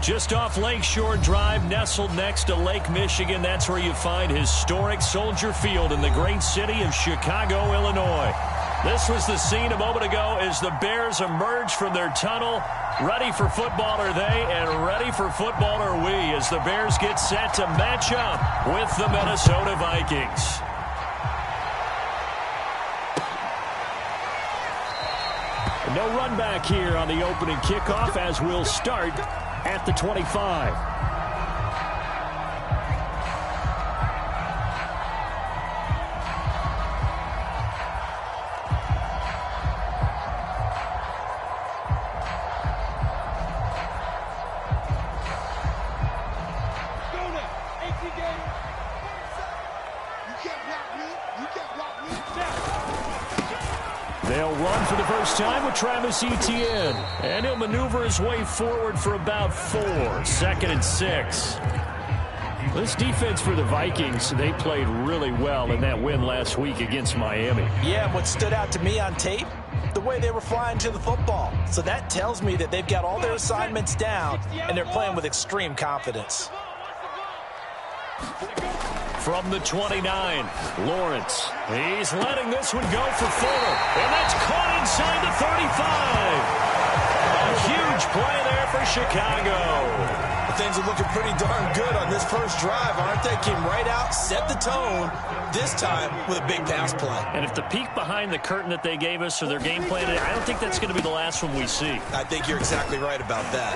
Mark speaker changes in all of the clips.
Speaker 1: Just off Lakeshore Drive, nestled next to Lake Michigan. That's where you find historic Soldier Field in the great city of Chicago, Illinois. This was the scene a moment ago as the Bears emerged from their tunnel. Ready for football are they, and ready for football are we as the Bears get set to match up with the Minnesota Vikings. No run back here on the opening kickoff as we'll start at the 25. They'll run for the first time with Travis Etienne. And he'll maneuver his way forward for about 4. 2nd and 6. This defense for the Vikings, they played really well in that win last week against Miami.
Speaker 2: Yeah, what stood out to me on tape, the way they were flying to the football. So that tells me that they've got all their assignments down, and they're playing with extreme confidence.
Speaker 1: From the 29, Lawrence. He's letting this one go for 4. And that's caught inside the 35. A huge play there for Chicago.
Speaker 2: Things are looking pretty darn good on this first drive, aren't they? Came right out, set the tone, this time with a big pass play.
Speaker 1: And if the peek behind the curtain that they gave us or their game plan, I don't think that's going to be the last one we see.
Speaker 2: I think you're exactly right about that.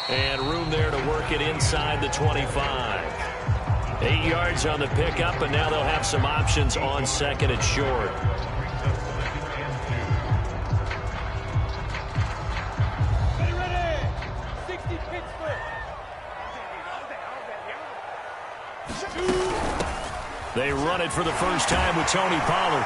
Speaker 1: And room there to work it inside the 25. 8 yards on the pickup, and now they'll have some options on 2nd and short. They run it for the first time with Tony Pollard.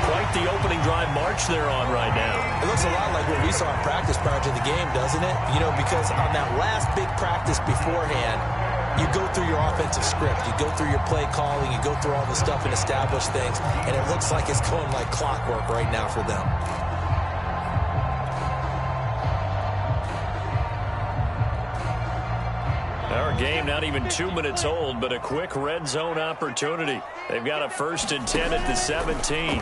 Speaker 1: Quite the opening drive march they're on right now.
Speaker 2: It looks a lot like what we saw in practice prior to the game, doesn't it? You know, because on that last big practice beforehand, you go through your offensive script. You go through your play calling. You go through all the stuff and establish things. And it looks like it's going like clockwork right now for them.
Speaker 1: Our game not even 2 minutes old, but a quick red zone opportunity. They've got a 1st and 10 at the 17. And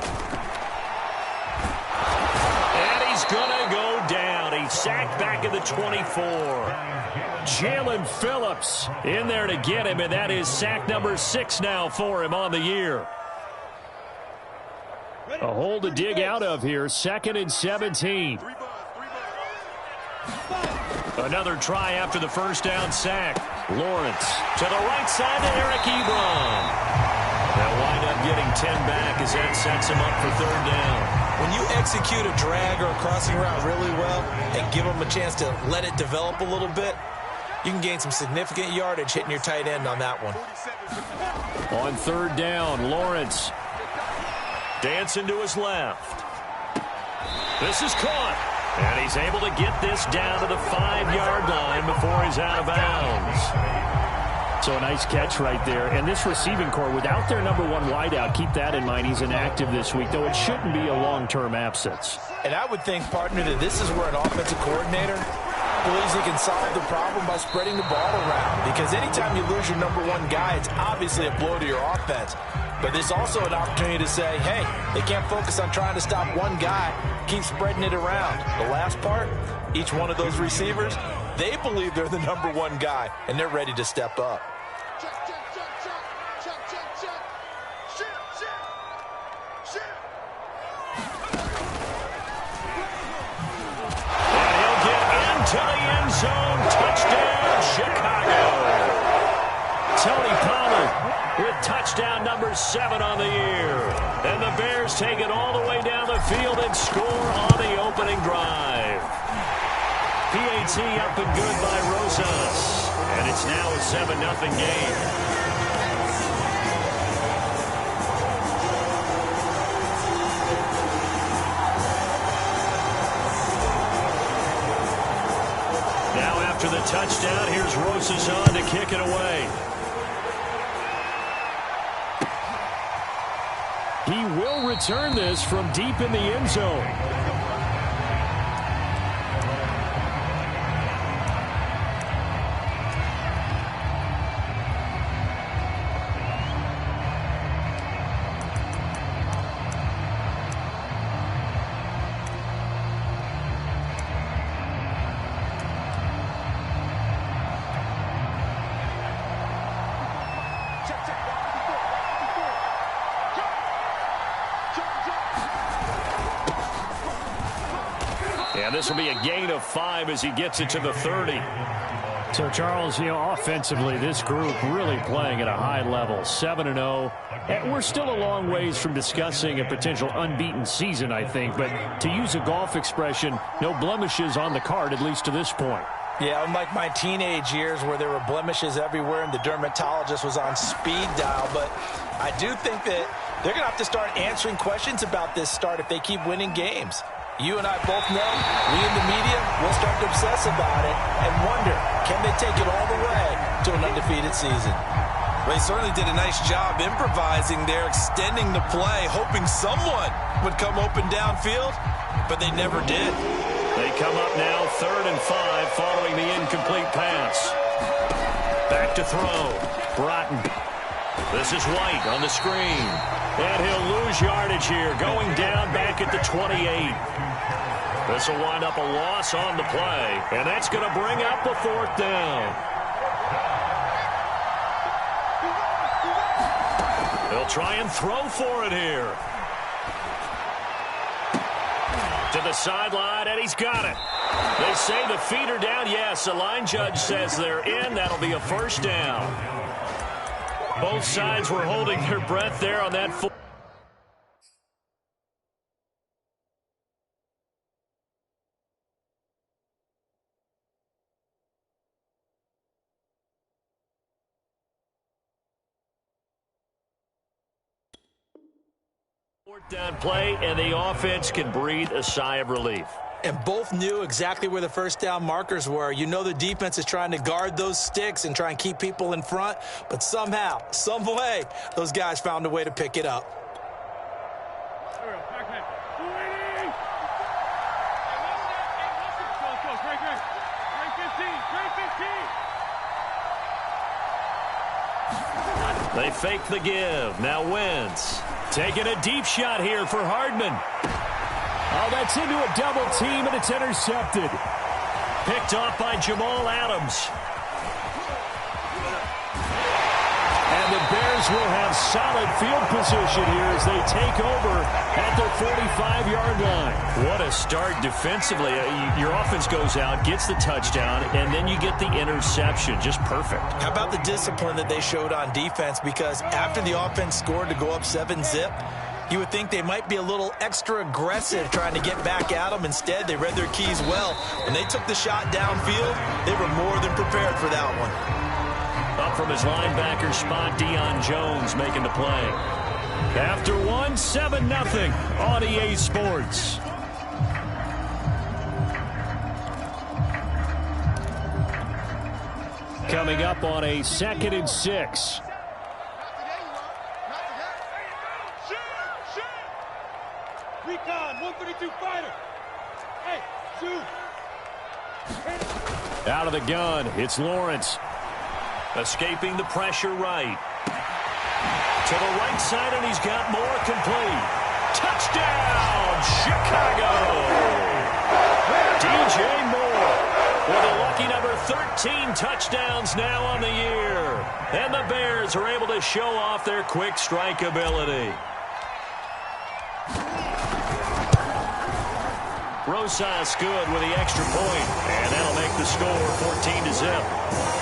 Speaker 1: he's going to go down. He's sacked back at the 24. Jalen Phillips in there to get him, and that is sack number 6 now for him on the year. A hole to dig out of here, 2nd and 17. Another try after the first down sack. Lawrence to the right side to Eric Ebron. They'll wind up getting 10 back as that sets him up for 3rd down.
Speaker 2: When you execute a drag or a crossing route really well and give them a chance to let it develop a little bit, you can gain some significant yardage hitting your tight end on that one.
Speaker 1: On 3rd down, Lawrence dancing to his left. This is caught. And he's able to get this down to the 5-yard line before he's out of bounds. So a nice catch right there. And this receiving core, without their number 1 wideout, keep that in mind. He's inactive this week, though it shouldn't be a long-term absence.
Speaker 2: And I would think, partner, that this is where an offensive coordinator believes he can solve the problem by spreading the ball around. Because anytime you lose your number 1 guy, it's obviously a blow to your offense. But there's also an opportunity to say, hey, they can't focus on trying to stop one guy. Keep spreading it around. The last part, each one of those receivers, they believe they're the number 1 guy, and they're ready to step up.
Speaker 1: And he'll get into the end zone. Touchdown, Chicago. Tony Pollard with touchdown number 7 on the year. And the Bears take it all the way down the field and score on the opening drive. PAT up and good by Rosas. And it's now a 7-0 game. Now after the touchdown, here's Rosas on to kick it away. He will return this from deep in the end zone. And this will be a gain of 5 as he gets it to the 30.
Speaker 3: So, Charles, offensively, this group really playing at a high level, 7-0. And we're still a long ways from discussing a potential unbeaten season, I think. But to use a golf expression, no blemishes on the card, at least to this point.
Speaker 2: Yeah, unlike my teenage years where there were blemishes everywhere and the dermatologist was on speed dial. But I do think that they're going to have to start answering questions about this start if they keep winning games. You and I both know, we in the media will start to obsess about it and wonder, can they take it all the way to an undefeated season?
Speaker 4: They certainly did a nice job improvising there, extending the play, hoping someone would come open downfield, but they never did.
Speaker 1: They come up now 3rd and 5 following the incomplete pass. Back to throw. Broughton. This is White on the screen. And he'll lose yardage here, going down back at the 28. This will wind up a loss on the play, and that's going to bring up a 4th down. He'll try and throw for it here. To the sideline, and he's got it. They say the feet are down. Yes, the line judge says they're in. That'll be a 1st down. Both sides were holding their breath there on that 4th. Down play, and the offense can breathe a sigh of relief.
Speaker 2: And both knew exactly where the 1st down markers were. You know the defense is trying to guard those sticks and try and keep people in front, but somehow, some way, those guys found a way to pick it up.
Speaker 1: They fake the give. Now Wentz taking a deep shot here for Hardman.
Speaker 3: Oh, that's into a double team, and it's intercepted.
Speaker 1: Picked off by Jamal Adams.
Speaker 3: And the Bears will have solid field position here as they take over at their 45-yard line.
Speaker 1: What a start defensively. Your offense goes out, gets the touchdown, and then you get the interception. Just perfect.
Speaker 2: How about the discipline that they showed on defense? Because after the offense scored to go up 7-zip, you would think they might be a little extra aggressive trying to get back at them. Instead, they read their keys well. When they took the shot downfield, they were more than prepared for that one.
Speaker 1: Up from his linebacker spot, Deion Jones making the play. After 7-0 on EA Sports.
Speaker 3: Coming up on a 2nd and 6.
Speaker 5: Recon, 132 fighter. Hey, shoot.
Speaker 3: Out of the gun, it's Lawrence.
Speaker 1: Escaping the pressure right. To the right side, and he's got more complete. Touchdown, Chicago! DJ Moore with a lucky number 13 touchdowns now on the year. And the Bears are able to show off their quick strike ability. Rosas good with the extra point, and that'll make the score 14-0.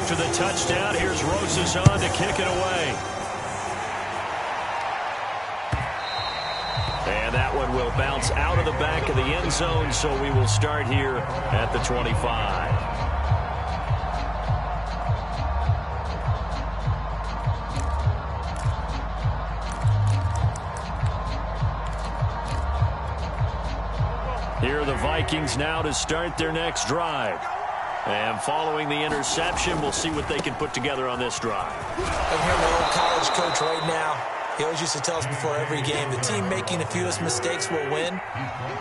Speaker 1: After the touchdown, here's Rosas on to kick it away. And that one will bounce out of the back of the end zone, so we will start here at the 25. Here are the Vikings now to start their next drive. And following the interception, we'll see what they can put together on this drive.
Speaker 2: I'm hearing my old college coach right now. He always used to tell us before every game, the team making the fewest mistakes will win.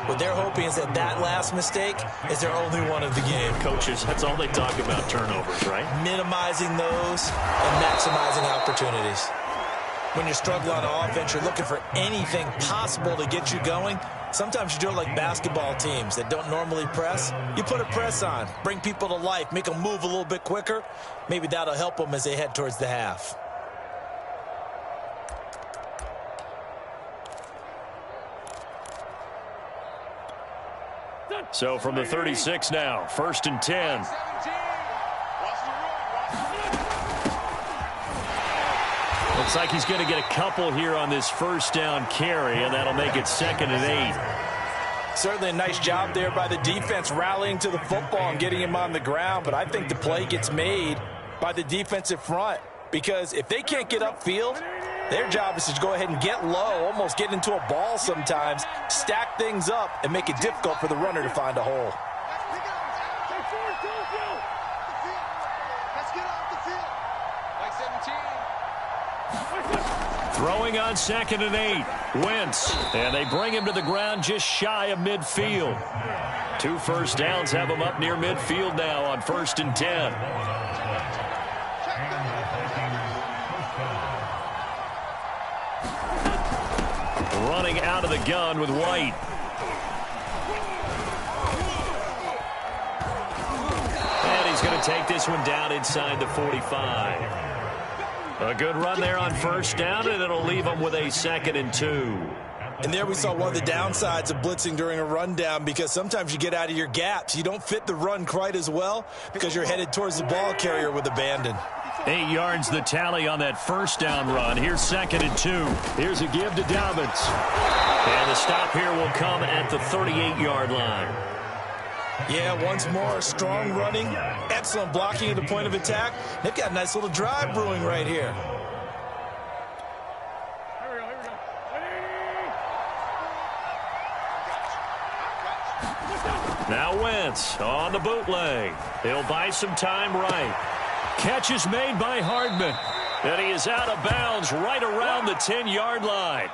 Speaker 2: What they're hoping is that that last mistake is their only one of the game.
Speaker 1: Coaches, that's all they talk about, turnovers, right?
Speaker 2: Minimizing those and maximizing opportunities. When you're struggling on offense, you're looking for anything possible to get you going. Sometimes you do it like basketball teams that don't normally press. You put a press on, bring people to life, make them move a little bit quicker. Maybe that'll help them as they head towards the half.
Speaker 1: So from the 36 now, 1st and 10. Looks like he's going to get a couple here on this first down carry, and that'll make it 2nd and 8.
Speaker 2: Certainly a nice job there by the defense rallying to the football and getting him on the ground, but I think the play gets made by the defensive front because if they can't get upfield, their job is to go ahead and get low, almost get into a ball sometimes, stack things up, and make it difficult for the runner to find a hole.
Speaker 1: Throwing on 2nd and 8. Wentz. And they bring him to the ground just shy of midfield. 2 first downs have him up near midfield now on 1st and 10. Running out of the gun with White. And he's going to take this one down inside the 45. A good run there on 1st down, and it'll leave them with a 2nd and 2.
Speaker 4: And there we saw one of the downsides of blitzing during a rundown because sometimes you get out of your gaps. You don't fit the run quite as well because you're headed towards the ball carrier with abandon.
Speaker 1: 8 yards the tally on that 1st down run. Here's 2nd and 2. Here's a give to Dobbins. And the stop here will come at the 38-yard line.
Speaker 4: Yeah, once more, strong running, excellent blocking at the point of attack. They've got a nice little drive brewing right here.
Speaker 1: Now Wentz on the bootleg. He'll buy some time right. Catch is made by Hardman. And he is out of bounds right around the 10-yard line.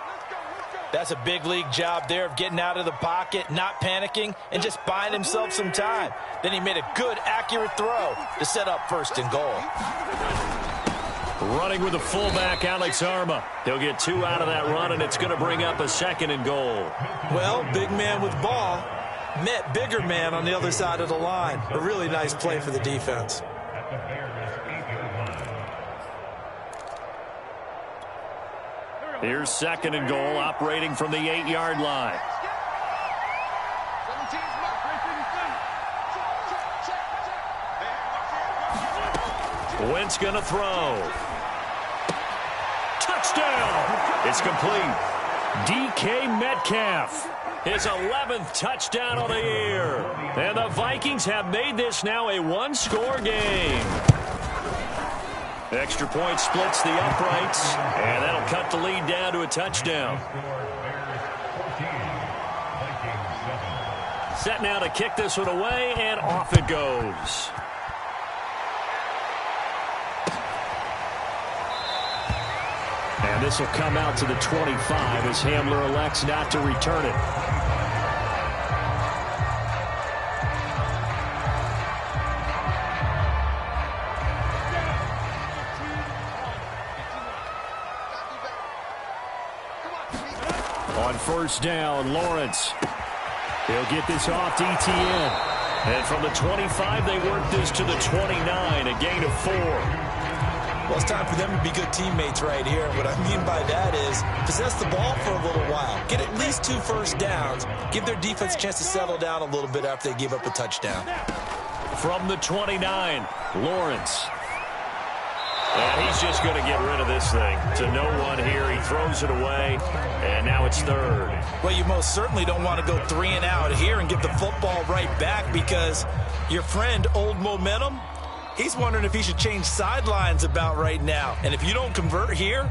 Speaker 2: That's a big league job there of getting out of the pocket, not panicking, and just buying himself some time. Then he made a good, accurate throw to set up 1st and goal.
Speaker 1: Running with the fullback, Alex Arma. He'll get 2 out of that run, and it's going to bring up a 2nd and goal.
Speaker 4: Well, big man with ball met bigger man on the other side of the line. A really nice play for the defense.
Speaker 1: Here's 2nd and goal, operating from the 8-yard line. Wentz going to throw. Touchdown! It's complete. DK Metcalf. His 11th touchdown of the year. And the Vikings have made this now a one-score game. Extra point splits the uprights, and that'll cut the lead down to a touchdown. Set now to kick this one away, and off it goes. And this will come out to the 25 as Hamler elects not to return it. On 1st down, Lawrence. He'll get this off to ETN. And from the 25, they work this to the 29, a gain of 4.
Speaker 4: Well, it's time for them to be good teammates right here. What I mean by that is possess the ball for a little while. Get at least 2 first downs. Give their defense a chance to settle down a little bit after they give up a touchdown.
Speaker 1: From the 29, Lawrence. And he's just going to get rid of this thing. To no one here. He throws it away, and now it's 3rd.
Speaker 4: Well, you most certainly don't want to go 3 and out here and give the football right back because your friend, Old Momentum, he's wondering if he should change sidelines about right now. And if you don't convert here,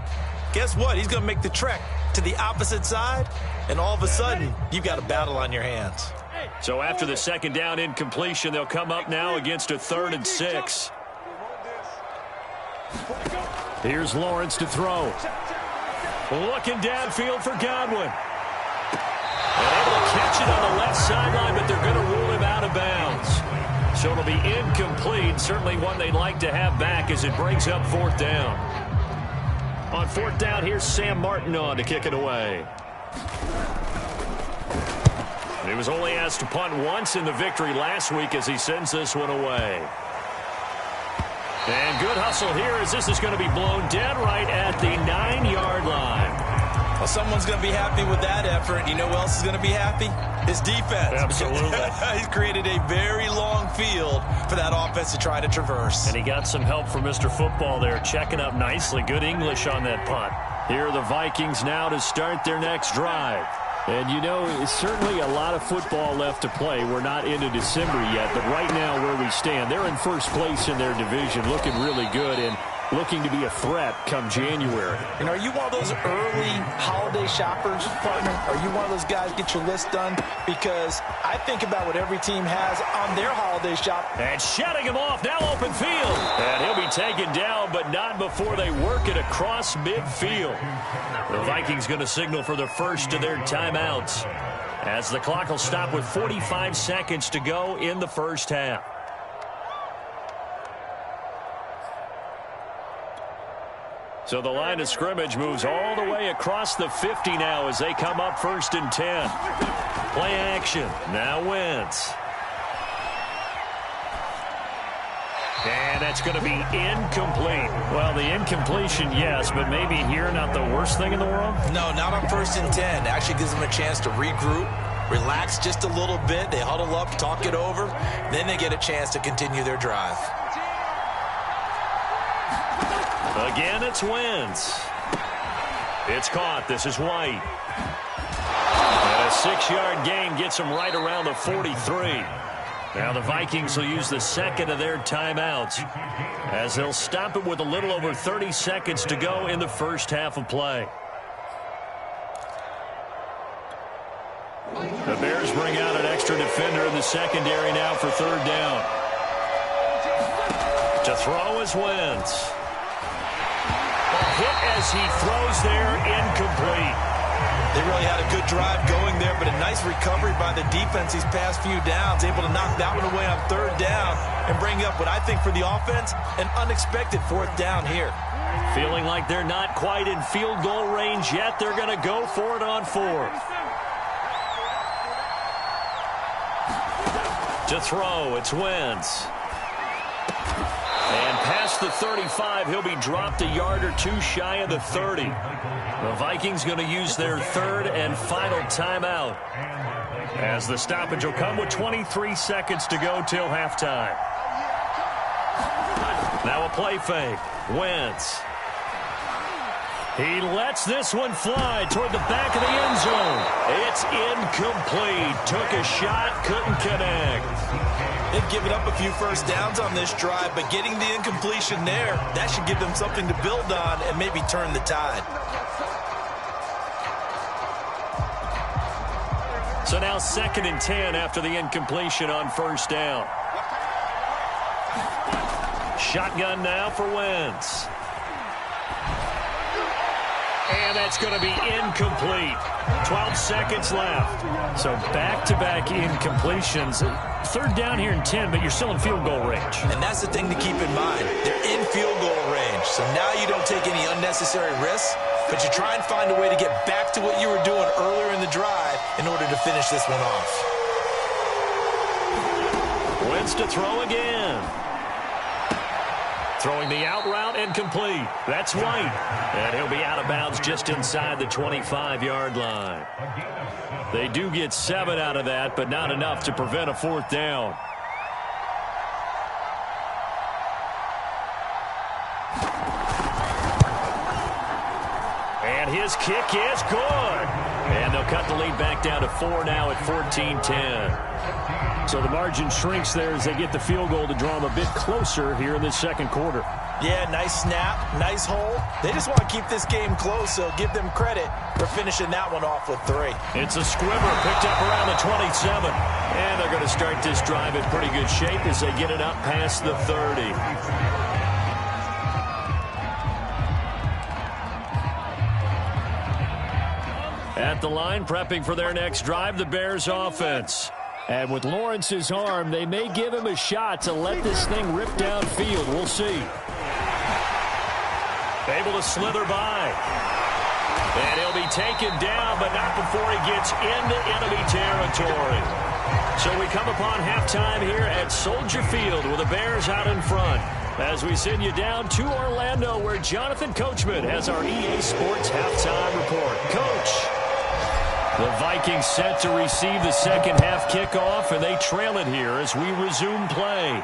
Speaker 4: guess what? He's going to make the trek to the opposite side, and all of a sudden, you've got a battle on your hands.
Speaker 1: So after the 2nd down incompletion, they'll come up now against a 3rd and 6. Here's Lawrence to throw. Looking downfield for Godwin. And able to catch it on the left sideline, but they're going to rule him out of bounds. So it'll be incomplete. Certainly one they'd like to have back as it brings up 4th down. On 4th down, here's Sam Martin on to kick it away. He was only asked to punt once in the victory last week as he sends this one away. And good hustle here as this is going to be blown dead right at the 9-yard line.
Speaker 4: Well, someone's going to be happy with that effort. You know who else is going to be happy? His defense.
Speaker 3: Absolutely.
Speaker 4: He's created a very long field for that offense to try to traverse.
Speaker 3: And he got some help from Mr. Football there, checking up nicely. Good English on that punt. Here are the Vikings now to start their next drive. And, you know, it's certainly a lot of football left to play. We're not into December yet, but right now where we stand, they're in first place in their division, looking really good and looking to be a threat come January.
Speaker 2: And are you one of those early holiday shoppers, partner? Are you one of those guys get your list done? Because I think about what every team has on their holiday shop.
Speaker 3: And shutting him off, now open field. And he'll be taken down, but not before they work it across midfield. The Vikings going to signal for the first of their timeouts, as the clock will stop with 45 seconds to go in the first half. So the line of scrimmage moves all the way across the 50 now as they come up 1st and 10. Play action. Now Wentz. And that's going to be incomplete. Well, the incompletion, yes, but maybe here not the worst thing in the world?
Speaker 4: No, not on 1st and 10. Actually gives them a chance to regroup, relax just a little bit. They huddle up, talk it over. Then they get a chance to continue their drive.
Speaker 3: Again, it's Wentz. It's caught. This is White. And a 6-yard gain gets him right around the 43. Now the Vikings will use the second of their timeouts, as they'll stop it with a little over 30 seconds to go in the first half of play. The Bears bring out an extra defender in the secondary now for 3rd down. To throw is Wentz. Hit as he throws there, incomplete.
Speaker 4: They really had a good drive going there, but a nice recovery by the defense these past few downs, able to knock that one away on 3rd down and bring up what I think for the offense, an unexpected 4th down here.
Speaker 3: Feeling like they're not quite in field goal range yet. They're going to go for it on 4th. To throw, it's Wentz. And past the 35, he'll be dropped a yard or two shy of the 30. The Vikings going to use their 3rd and final timeout, as the stoppage will come with 23 seconds to go till halftime. Now a play fake. Wentz. He lets this one fly toward the back of the end zone. It's incomplete. Took a shot, couldn't connect.
Speaker 4: They've given up a few first downs on this drive, but getting the incompletion there, that should give them something to build on and maybe turn the tide.
Speaker 3: So now 2nd and 10 after the incompletion on 1st down. Shotgun now for Wentz. And that's going to be incomplete. 12 seconds left. So back-to-back incompletions. 3rd down here in 10, but you're still in field goal range.
Speaker 4: And that's the thing to keep in mind. They're in field goal range. So now you don't take any unnecessary risks, but you try and find a way to get back to what you were doing earlier in the drive in order to finish this one off.
Speaker 3: Wentz to throw again. Throwing the out route and complete. That's White. And he'll be out of bounds just inside the 25-yard line. They do get 7 out of that, but not enough to prevent a 4th down. And his kick is good. And they'll cut the lead back down to 4 now at 14-10. So the margin shrinks there as they get the field goal to draw them a bit closer here in this 2nd quarter.
Speaker 2: Yeah, nice snap, nice hold. They just want to keep this game close, so give them credit for finishing that one off with 3.
Speaker 3: It's a squibber picked up around the 27. And they're going to start this drive in pretty good shape as they get it up past the 30. At the line, prepping for their next drive, the Bears offense. And with Lawrence's arm, they may give him a shot to let this thing rip downfield. We'll see. Able to slither by. And he'll be taken down, but not before he gets into enemy territory. So we come upon halftime here at Soldier Field with the Bears out in front. As we send you down to Orlando, where Jonathan Coachman has our EA Sports halftime report. Coach. The Vikings set to receive the second half kickoff, and they trail it here as we resume play.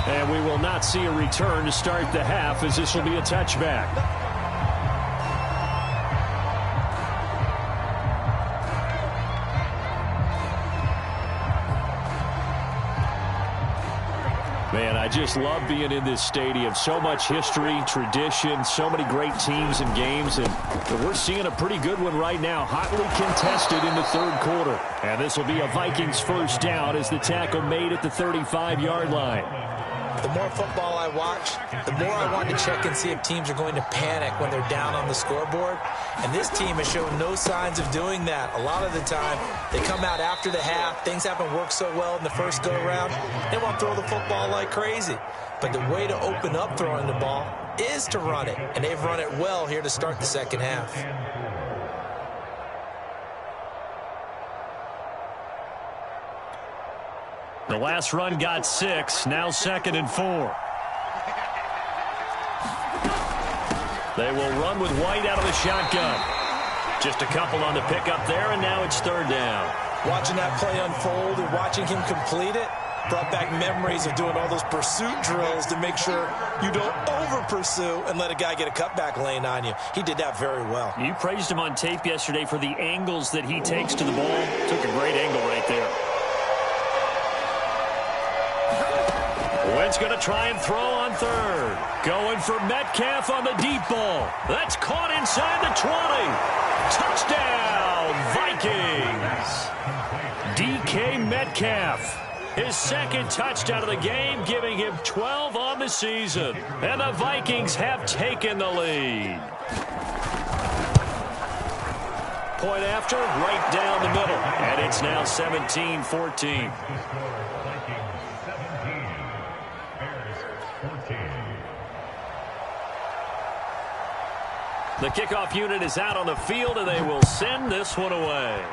Speaker 3: And we will not see a return to start the half, as this will be a touchback. Man, I just love being in this stadium. So much history, tradition, so many great teams and games, and we're seeing a pretty good one right now, hotly contested in the third quarter. And this will be a Vikings first down as the tackle made at the 35-yard line.
Speaker 4: The more football I watch, the more I want to check and see if teams are going to panic when they're down on the scoreboard. And this team has shown no signs of doing that. A lot of the time, they come out after the half. Things haven't worked so well in the first go-around. They want to throw the football like crazy. But the way to open up throwing the ball is to run it. And they've run it well here to start the second half.
Speaker 3: The last run got 6, now 2nd and 4. They will run with White out of the shotgun. Just a couple on the pickup there, and now it's 3rd down.
Speaker 4: Watching that play unfold and watching him complete it brought back memories of doing all those pursuit drills to make sure you don't over-pursue and let a guy get a cutback lane on you. He did that very well.
Speaker 3: You praised him on tape yesterday for the angles that he takes to the ball. Took a great angle right there. Wentz going to try and throw on 3rd. Going for Metcalf on the deep ball. That's caught inside the 20. Touchdown, Vikings. DK Metcalf. His 2nd touchdown of the game, giving him 12 on the season. And the Vikings have taken the lead. Point after, right down the middle. And it's now 17-14. The kickoff unit is out on the field, and they will send this one away.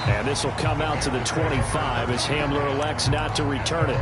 Speaker 3: And this will come out to the 25 as Hamler elects not to return it.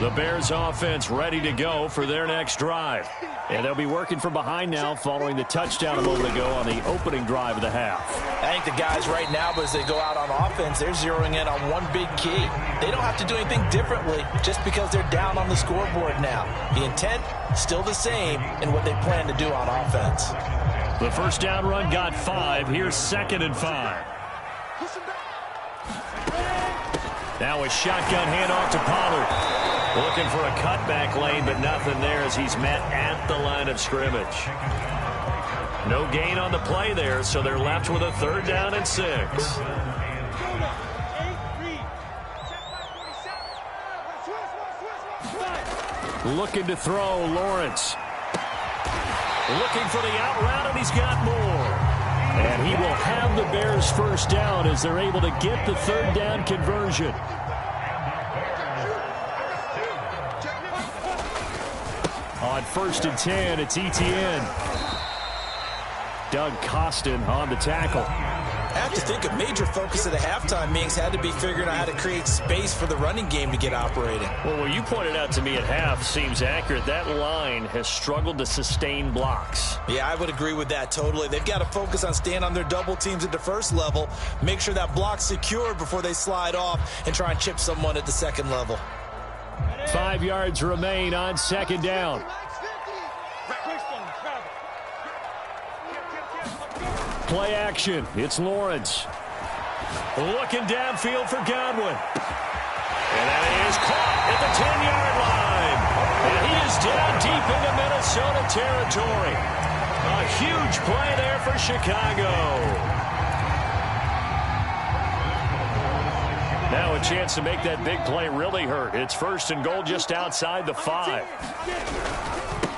Speaker 3: The Bears offense ready to go for their next drive. And they'll be working from behind now following the touchdown a moment ago on the opening drive of the half.
Speaker 4: I think the guys right now, as they go out on offense, they're zeroing in on one big key. They don't have to do anything differently just because they're down on the scoreboard now. The intent, still the same in what they plan to do on offense.
Speaker 3: The first down run got 5. Here's 2nd and 5. Now a shotgun handoff to Pollard. Looking for a cutback lane, but nothing there as he's met at the line of scrimmage. No gain on the play there, so they're left with a 3rd down and 6. Looking to throw, Lawrence. Looking for the out route, and he's got more. And he will have the Bears first down as they're able to get the 3rd down conversion. On 1st and 10, it's Etienne. Doug Costin on the tackle.
Speaker 4: I have to think a major focus of the halftime meetings had to be figuring out how to create space for the running game to get operating.
Speaker 3: Well, what you pointed out to me at half seems accurate. That line has struggled to sustain blocks.
Speaker 4: Yeah, I would agree with that totally. They've got to focus on staying on their double teams at the first level, make sure that block's secured before they slide off and try and chip someone at the second level.
Speaker 3: 5 yards remain on 2nd down. Play action. It's Lawrence. Looking downfield for Godwin. And that is caught at the 10-yard line. And he is down deep into Minnesota territory. A huge play there for Chicago. Now a chance to make that big play really hurt. It's 1st and goal just outside the 5.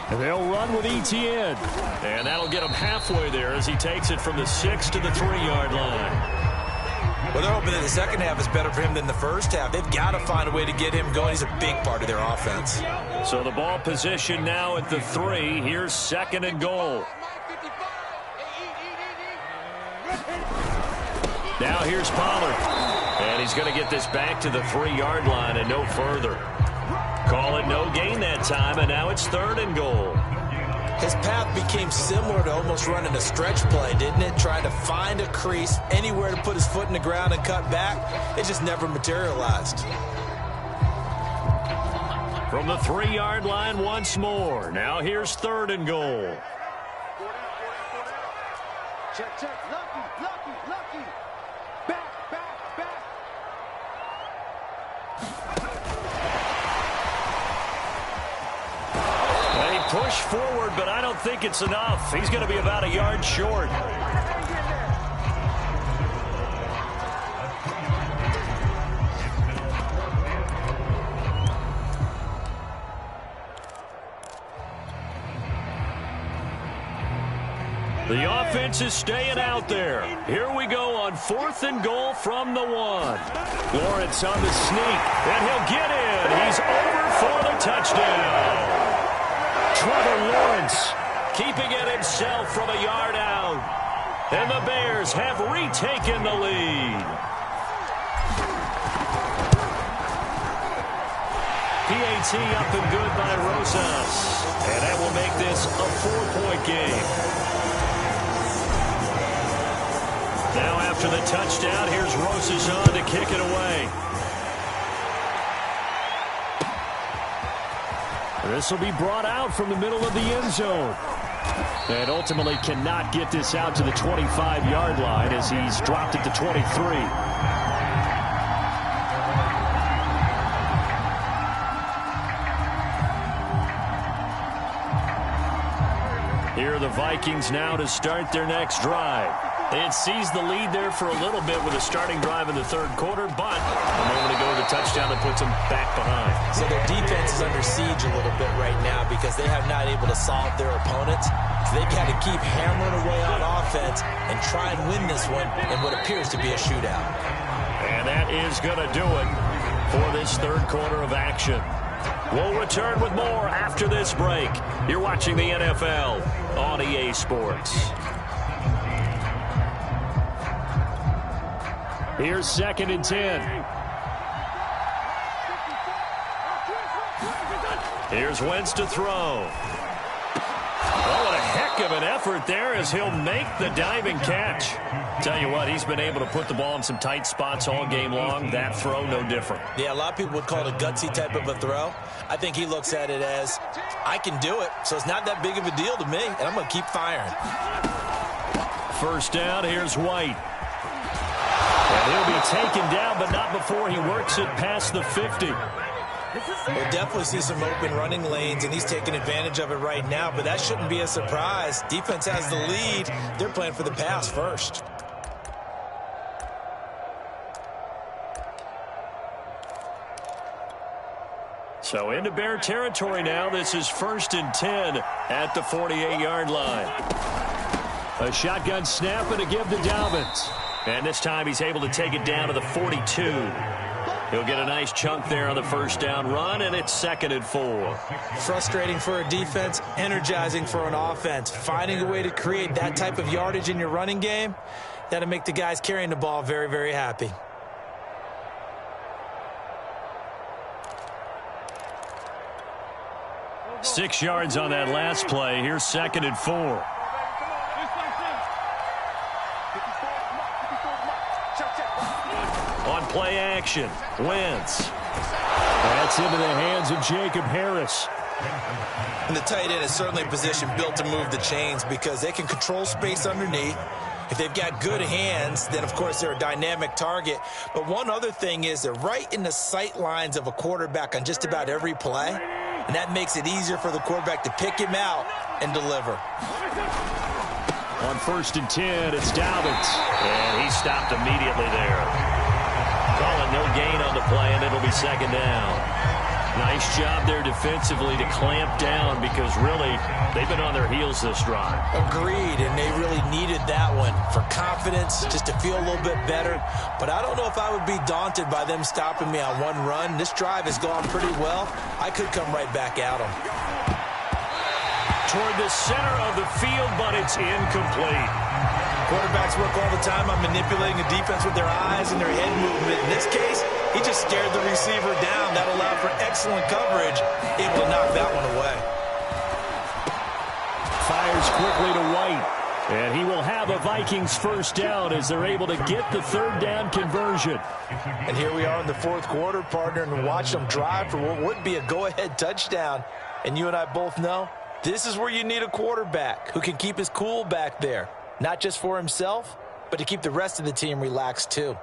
Speaker 3: And they'll run with Etienne. And that'll get him halfway there as he takes it from the 6 to the 3-yard line.
Speaker 4: Well, they're hoping that the second half is better for him than the first half. They've got to find a way to get him going. He's a big part of their offense.
Speaker 1: So the ball position now at the 3. Here's 2nd and goal. Now here's Pollard. And he's going to get this back to the 3-yard line and no further. Call it no gain that time, and now it's 3rd and goal.
Speaker 2: His path became similar to almost running a stretch play, didn't it? Trying to find a crease, anywhere to put his foot in the ground and cut back. It just never materialized.
Speaker 1: From the 3-yard line once more. Now here's 3rd and goal.
Speaker 5: Check, check. Lucky. Back.
Speaker 1: They push forward, but I don't think it's enough. He's going to be about a yard short. The offense is staying out there. Here we go on 4th and goal from the 1. Lawrence on the sneak, and he'll get in. He's over for the touchdown. Trevor Lawrence keeping it himself from a yard out. And the Bears have retaken the lead. PAT up and good by Rosas. And that will make this a 4-point game. Now after the touchdown, here's Rosas on to kick it away. This will be brought out from the middle of the end zone. And ultimately cannot get this out to the 25-yard line as he's dropped it to 23. Here are the Vikings now to start their next drive. They had seized the lead there for a little bit with a starting drive in the 3rd quarter, but a moment ago the touchdown that puts them back behind.
Speaker 2: So their defense is under siege a little bit right now because they have not able to solve their opponents. So they've got to keep hammering away on offense and try and win this one in what appears to be a shootout.
Speaker 1: And that is going to do it for this 3rd quarter of action. We'll return with more after this break. You're watching the NFL on EA Sports.
Speaker 3: Here's 2nd and 10.
Speaker 1: Here's Wentz to throw. Oh, what a heck of an effort there as he'll make the diving catch. Tell you what, he's been able to put the ball in some tight spots all game long. That throw, no different.
Speaker 2: Yeah, a lot of people would call it a gutsy type of a throw. I think he looks at it as, I can do it, so it's not that big of a deal to me, and I'm going to keep firing.
Speaker 1: 1st down, here's White. And he'll be taken down, but not before he works it past the 50.
Speaker 2: We'll definitely see some open running lanes, and he's taking advantage of it right now, but that shouldn't be a surprise. Defense has the lead. They're playing for the pass first.
Speaker 1: So into Bear territory now. This is 1st and 10 at the 48-yard line.
Speaker 3: A shotgun snap and a give to Dobbins.
Speaker 1: And this time he's able to take it down to the 42. He'll get a nice chunk there on the 1st down run, and it's 2nd and 4.
Speaker 2: Frustrating for a defense, energizing for an offense. Finding a way to create that type of yardage in your running game, that'll make the guys carrying the ball very, very happy.
Speaker 1: Six yards on that last play. Here's 2nd and 4. On play action, Wentz.
Speaker 3: That's into the hands of Jacob Harris.
Speaker 2: And the tight end is certainly a position built to move the chains because they can control space underneath. If they've got good hands, then, of course, they're a dynamic target. But one other thing is they're right in the sight lines of a quarterback on just about every play, and that makes it easier for the quarterback to pick him out and deliver.
Speaker 3: On 1st and 10, it's Dobbins.
Speaker 1: And he stopped immediately there. Call it no gain on the play, and it'll be 2nd down. Nice job there defensively to clamp down because really they've been on their heels this drive.
Speaker 2: Agreed, and they really needed that one for confidence, just to feel a little bit better. But I don't know if I would be daunted by them stopping me on one run. This drive has gone pretty well. I could come right back at them.
Speaker 1: Toward the center of the field, but it's incomplete.
Speaker 4: Quarterbacks work all the time on manipulating the defense with their eyes and their head movement. In this case, he just stared the receiver down. That allowed for excellent coverage, able to knock that one away.
Speaker 3: Fires quickly to White. And he will have a Vikings first down as they're able to get the third down conversion.
Speaker 2: And here we are in the fourth quarter, partner, and watch them drive for what would be a go-ahead touchdown. And you and I both know this is where you need a quarterback who can keep his cool back there. Not just for himself, but to keep the rest of the team relaxed too.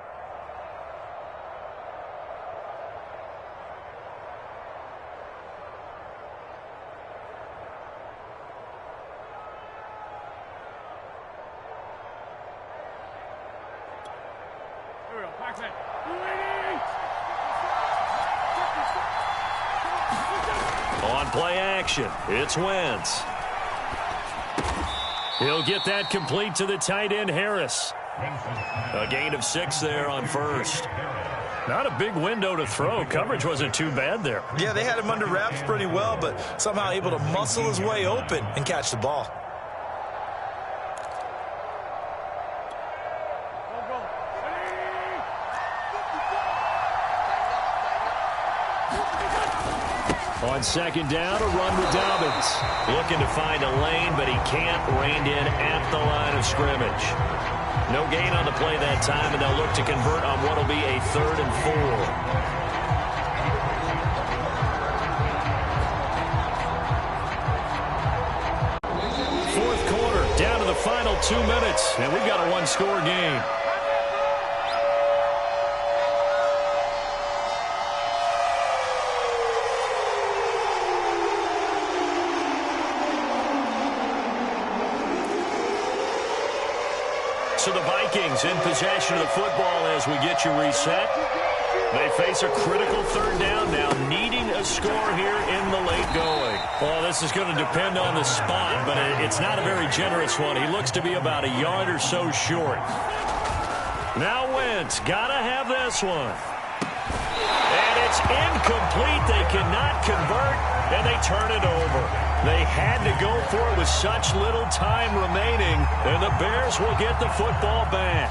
Speaker 1: On play action, it's Wentz. He'll get that complete to the tight end, Harris. A gain of 6 there on first. Not a big window to throw. Coverage wasn't too bad there.
Speaker 4: Yeah, they had him under wraps pretty well, but somehow able to muscle his way open and catch the ball.
Speaker 3: On second down, a run with Dobbins.
Speaker 1: Looking to find a lane, but he can't. Reined in at the line of scrimmage. No gain on the play that time, and they'll look to convert on what will be a 3rd and 4. Fourth quarter, down to the final 2 minutes, and we've got a one-score game. So the Vikings in possession of the football as we get you reset. They face a critical third down now, needing a score here in the late going.
Speaker 3: Well, this is going to depend on the spot, but it's not a very generous one. He looks to be about a yard or so short.
Speaker 1: Now Wentz, gotta have this one. And it's incomplete. They cannot convert, and they turn it over. They had to go for it with such little time remaining, and the Bears will get the football back.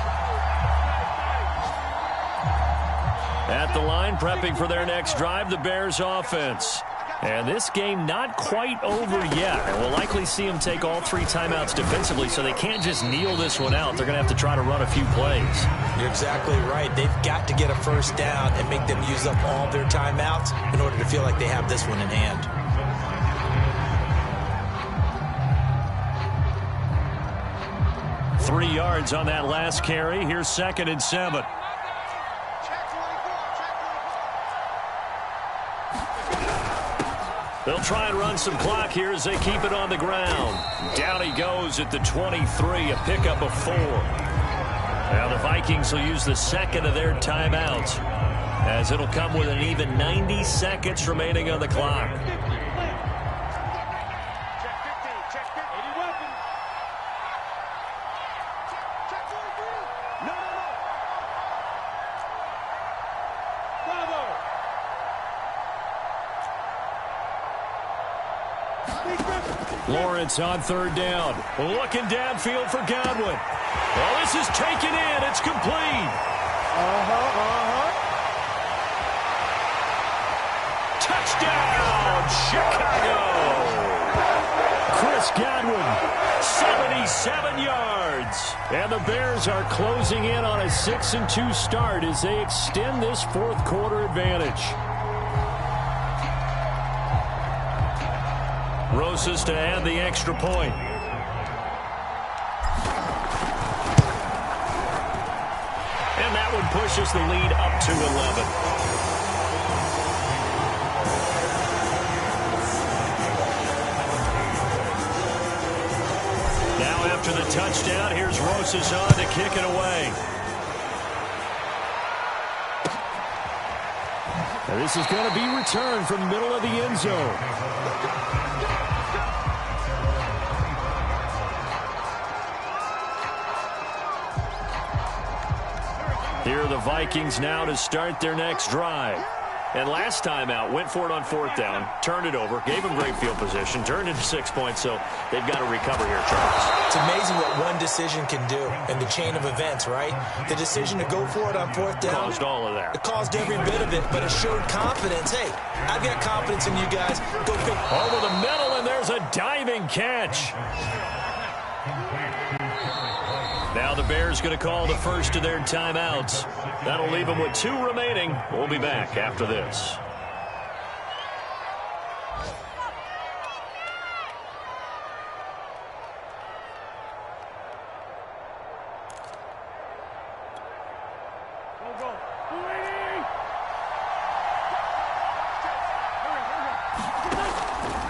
Speaker 1: At the line, prepping for their next drive, the Bears offense. And this game not quite over yet. And we'll likely see them take all 3 timeouts defensively, so they can't just kneel this one out. They're going to have to try to run a few plays.
Speaker 2: You're exactly right. They've got to get a first down and make them use up all their timeouts in order to feel like they have this one in hand.
Speaker 3: Three yards on that last carry. Here's 2nd and 7.
Speaker 1: They'll try and run some clock here as they keep it on the ground. Down he goes at the 23, a pickup of 4. Now the Vikings will use the 2nd of their timeouts, as it'll come with an even 90 seconds remaining on the clock.
Speaker 3: Lawrence on 3rd down.
Speaker 1: Looking downfield for Godwin. Well, this is taken in. It's complete. Touchdown, Chicago.
Speaker 3: Chris Godwin,
Speaker 1: 77 yards.
Speaker 3: and the Bears are closing in on a 6-2 start as they extend this fourth quarter advantage.
Speaker 1: Rosas to add the extra point. And that one pushes the lead up to 11. Now after the touchdown, here's Rosas on to kick it away.
Speaker 3: This is going to be returned from the middle of the end zone. Here are the Vikings now to start their next drive.
Speaker 1: And last time out, went for it on 4th down, turned it over, gave them great field position, turned into 6 points, so they've got to recover here, Charles.
Speaker 2: It's amazing what one decision can do in the chain of events, right? The decision to go for it on 4th down.
Speaker 1: Caused all of that.
Speaker 2: It caused every bit of it, but it showed confidence. Hey, I've got confidence in you guys. Go pick.
Speaker 1: Over the middle, and there's a diving catch. Now the Bears going to call the first of their timeouts. That'll leave them with 2 remaining. We'll be back after this.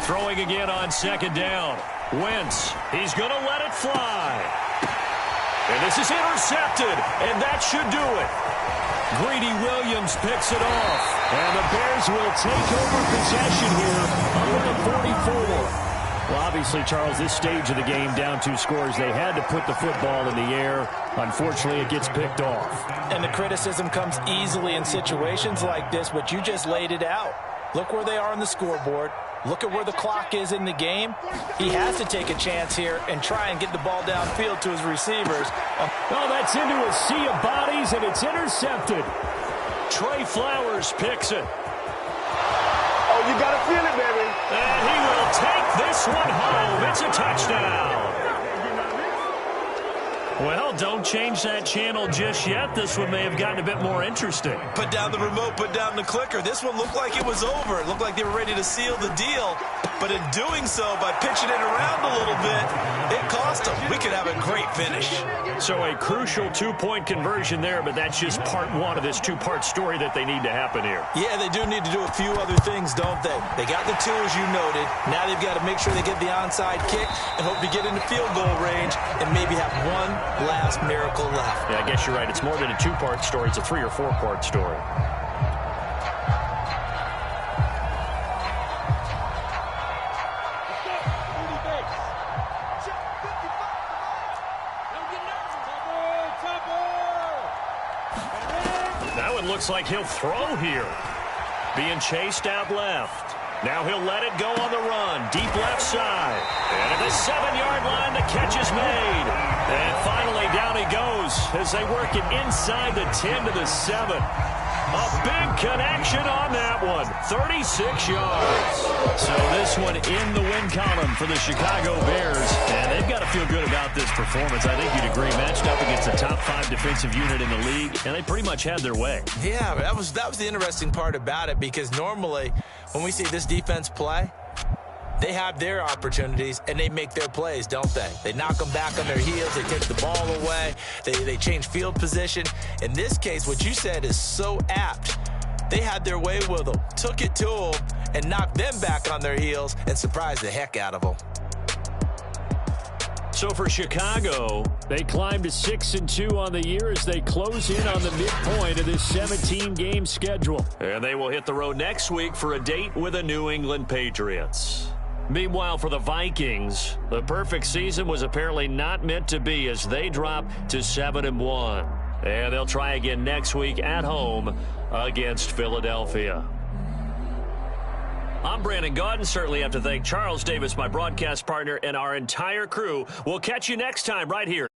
Speaker 1: Throwing again on 2nd down. Wentz, he's going to let it fly. And this is intercepted, and that should do it. Greedy Williams picks it off, and the Bears will take over possession here under the 44.
Speaker 3: Well, obviously, Charles, this stage of the game, down 2 scores, they had to put the football in the air. Unfortunately, it gets picked off.
Speaker 2: And the criticism comes easily in situations like this, but you just laid it out. Look where they are on the scoreboard. Look at where the clock is in the game. He has to take a chance here and try and get the ball downfield to his receivers.
Speaker 3: Oh, that's into a sea of bodies, and it's intercepted.
Speaker 1: Trey Flowers picks it.
Speaker 5: Oh, you got to feel it, baby.
Speaker 1: And he will take this one home. It's a touchdown. Well, don't change that channel just yet. This one may have gotten a bit more interesting.
Speaker 4: Put down the remote, put down the clicker. This one looked like it was over. It looked like they were ready to seal the deal. But in doing so, by pitching it around a little bit, it cost them. We could have a great finish.
Speaker 1: So a crucial 2-point conversion there, but that's just part 1 of this 2-part story that they need to happen here.
Speaker 4: Yeah, they do need to do a few other things, don't they? They got the 2, as you noted. Now they've got to make sure they get the onside kick and hope to get into field goal range and maybe have one last miracle left.
Speaker 1: Yeah, I guess you're right. It's more than a 2-part story. It's a 3- or 4-part story. Now it looks like he'll throw here. Being chased out left. Now he'll let it go on the run. Deep left side. And at the 7-yard line, the catch is made. And finally, down he goes as they work it inside the 10 to the 7. A big connection on that one. 36 yards. So this one in the win column for the Chicago Bears. And they've got to feel good about this performance. I think you'd agree. Matched up against a top 5 defensive unit in the league. And they pretty much had their way.
Speaker 2: Yeah, that was the interesting part about it, because normally when we see this defense play, they have their opportunities, and they make their plays, don't they? They knock them back on their heels. They take the ball away. They change field position. In this case, what you said is so apt. They had their way with them, took it to them, and knocked them back on their heels and surprised the heck out of them.
Speaker 3: So for Chicago, they climb to 6-2 on the year as they close in on the midpoint of this 17-game schedule.
Speaker 1: And they will hit the road next week for a date with the New England Patriots. Meanwhile, for the Vikings, the perfect season was apparently not meant to be as they drop to 7-1. And they'll try again next week at home against Philadelphia. I'm Brandon Gaudin. Certainly have to thank Charles Davis, my broadcast partner, and our entire crew. We'll catch you next time right here.